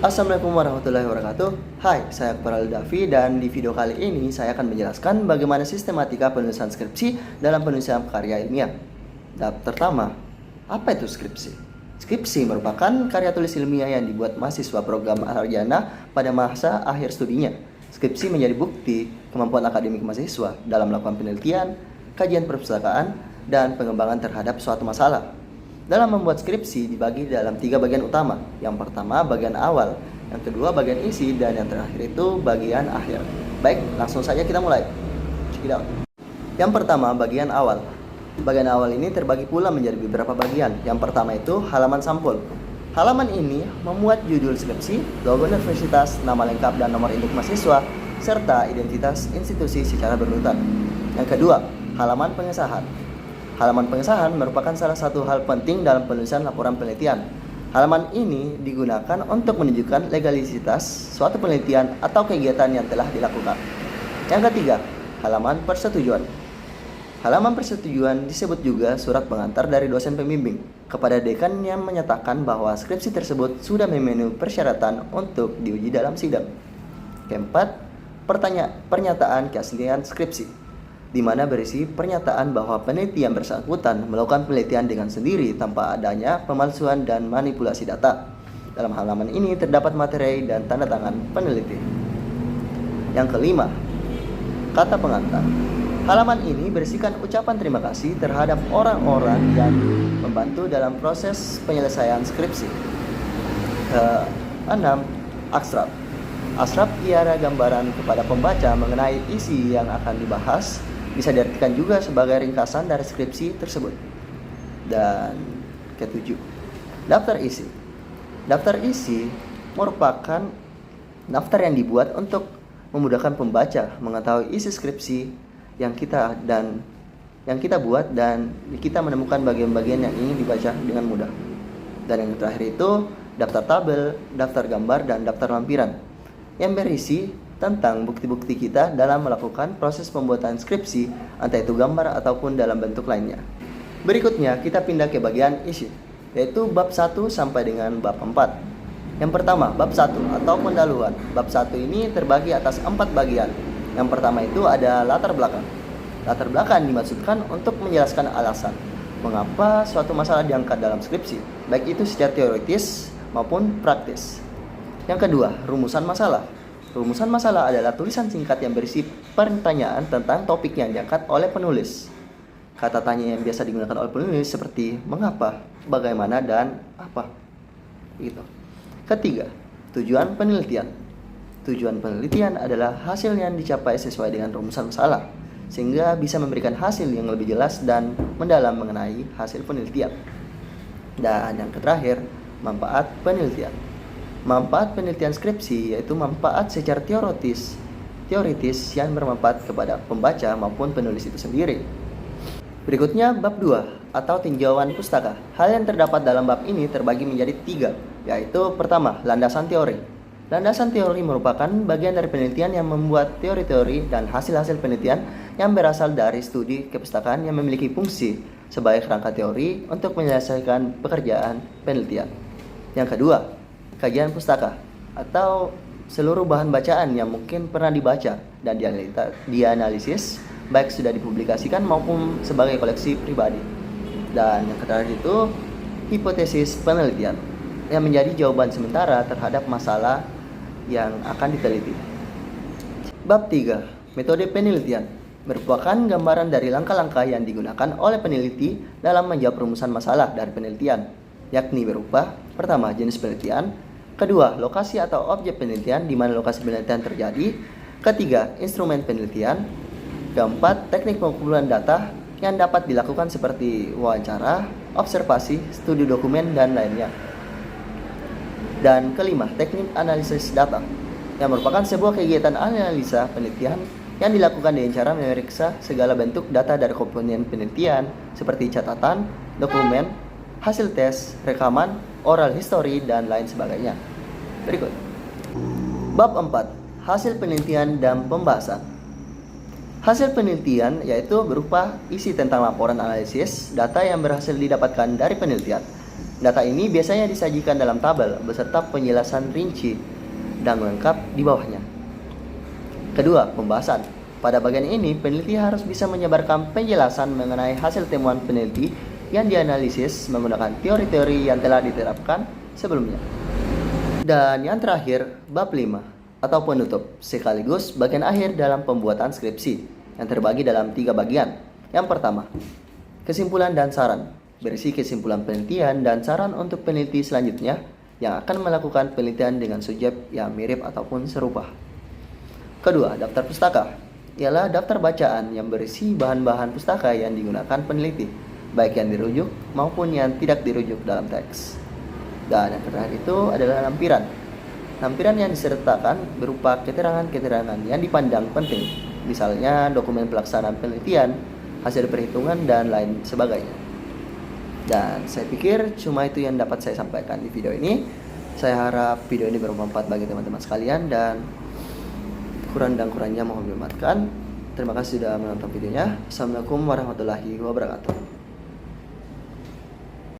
Assalamualaikum warahmatullahi wabarakatuh. Hai, saya Akbar Al-Dafi dan di video kali ini saya akan menjelaskan bagaimana sistematika penulisan skripsi dalam penulisan karya ilmiah. Pertama, apa itu skripsi? Skripsi merupakan karya tulis ilmiah yang dibuat mahasiswa program sarjana pada masa akhir studinya. Skripsi menjadi bukti kemampuan akademik mahasiswa dalam melakukan penelitian, kajian perpustakaan, dan pengembangan terhadap suatu masalah. Dalam membuat skripsi dibagi dalam 3 bagian utama. Yang pertama bagian awal, yang kedua bagian isi, dan yang terakhir itu bagian akhir. Baik, langsung saja kita mulai. Check it out. Yang pertama bagian awal. Bagian awal ini terbagi pula menjadi beberapa bagian. Yang pertama itu halaman sampul. Halaman ini memuat judul skripsi, logo universitas, nama lengkap dan nomor induk mahasiswa, serta identitas institusi secara berurutan. Yang kedua, halaman pengesahan. Halaman pengesahan merupakan salah satu hal penting dalam penulisan laporan penelitian. Halaman ini digunakan untuk menunjukkan legalitas suatu penelitian atau kegiatan yang telah dilakukan. Yang ketiga, halaman persetujuan. Halaman persetujuan disebut juga surat pengantar dari dosen pembimbing kepada dekan yang menyatakan bahwa skripsi tersebut sudah memenuhi persyaratan untuk diuji dalam sidang. Keempat, pernyataan keaslian skripsi, di mana berisi pernyataan bahwa peneliti yang bersangkutan melakukan penelitian dengan sendiri tanpa adanya pemalsuan dan manipulasi data. Dalam halaman ini terdapat materi dan tanda tangan peneliti. Yang kelima, kata pengantar. Halaman ini berisikan ucapan terima kasih terhadap orang-orang yang membantu dalam proses penyelesaian skripsi. Keenam, abstrak. Abstrak ialah gambaran kepada pembaca mengenai isi yang akan dibahas, bisa diartikan juga sebagai ringkasan dari skripsi tersebut. Dan ketujuh, daftar isi. Daftar isi merupakan daftar yang dibuat untuk memudahkan pembaca mengetahui isi skripsi yang kita buat, dan kita menemukan bagian-bagian yang ingin dibaca dengan mudah. Dan yang terakhir itu daftar tabel, daftar gambar, dan daftar lampiran yang berisi tentang bukti-bukti kita dalam melakukan proses pembuatan skripsi, entah itu gambar ataupun dalam bentuk lainnya. Berikutnya kita pindah ke bagian isi, yaitu bab 1 sampai dengan bab 4. Yang pertama, bab 1 atau pendahuluan. Bab 1 ini terbagi atas 4 bagian. Yang pertama itu ada latar belakang. Latar belakang dimaksudkan untuk menjelaskan alasan mengapa suatu masalah diangkat dalam skripsi, baik itu secara teoritis maupun praktis. Yang kedua, rumusan masalah. Rumusan masalah adalah tulisan singkat yang berisi pertanyaan tentang topik yang diangkat oleh penulis. Kata tanya yang biasa digunakan oleh penulis seperti mengapa, bagaimana, dan apa. Gitu. Ketiga, tujuan penelitian. Tujuan penelitian adalah hasil yang dicapai sesuai dengan rumusan masalah, sehingga bisa memberikan hasil yang lebih jelas dan mendalam mengenai hasil penelitian. Dan yang terakhir, manfaat penelitian. Manfaat penelitian skripsi yaitu manfaat secara teoritis yang bermanfaat kepada pembaca maupun penulis itu sendiri. Berikutnya bab 2 atau tinjauan pustaka. Hal yang terdapat dalam bab ini terbagi menjadi 3, yaitu pertama, landasan teori. Landasan teori merupakan bagian dari penelitian yang membuat teori-teori dan hasil-hasil penelitian yang berasal dari studi kepustakaan yang memiliki fungsi sebagai kerangka teori untuk menyelesaikan pekerjaan penelitian. Yang kedua, kajian pustaka atau seluruh bahan bacaan yang mungkin pernah dibaca dan dianalisis, baik sudah dipublikasikan maupun sebagai koleksi pribadi. Dan yang terakhir itu hipotesis penelitian yang menjadi jawaban sementara terhadap masalah yang akan diteliti. Bab 3, metode penelitian, merupakan gambaran dari langkah-langkah yang digunakan oleh peneliti dalam menjawab rumusan masalah dari penelitian, yakni berupa pertama, jenis penelitian, kedua, lokasi atau objek penelitian di mana lokasi penelitian terjadi, ketiga, instrumen penelitian, keempat, teknik pengumpulan data yang dapat dilakukan seperti wawancara, observasi, studi dokumen, dan lainnya. Dan kelima, teknik analisis data yang merupakan sebuah kegiatan analisa penelitian yang dilakukan dengan cara memeriksa segala bentuk data dari komponen penelitian seperti catatan, dokumen, hasil tes, rekaman, oral history, dan lain sebagainya. Berikut. Bab 4, hasil penelitian dan pembahasan. Hasil penelitian yaitu berupa isi tentang laporan analisis data yang berhasil didapatkan dari penelitian. Data ini biasanya disajikan dalam tabel beserta penjelasan rinci dan lengkap di bawahnya. Kedua, pembahasan. Pada bagian ini, peneliti harus bisa menyebarkan penjelasan mengenai hasil temuan peneliti yang dianalisis menggunakan teori-teori yang telah diterapkan sebelumnya. Dan yang terakhir, bab 5 atau penutup, sekaligus bagian akhir dalam pembuatan skripsi yang terbagi dalam 3 bagian. Yang pertama, kesimpulan dan saran, berisi kesimpulan penelitian dan saran untuk peneliti selanjutnya yang akan melakukan penelitian dengan subjek yang mirip ataupun serupa. Kedua, daftar pustaka, ialah daftar bacaan yang berisi bahan-bahan pustaka yang digunakan peneliti, baik yang dirujuk maupun yang tidak dirujuk dalam teks. Dan yang terakhir itu adalah lampiran. Lampiran yang disertakan berupa keterangan-keterangan yang dipandang penting, misalnya dokumen pelaksanaan penelitian, hasil perhitungan, dan lain sebagainya. Dan saya pikir cuma itu yang dapat saya sampaikan di video ini. Saya harap video ini bermanfaat bagi teman-teman sekalian, dan kurang dan kurangnya mohon dimaafkan. Terima kasih sudah menonton videonya. Assalamualaikum warahmatullahi wabarakatuh.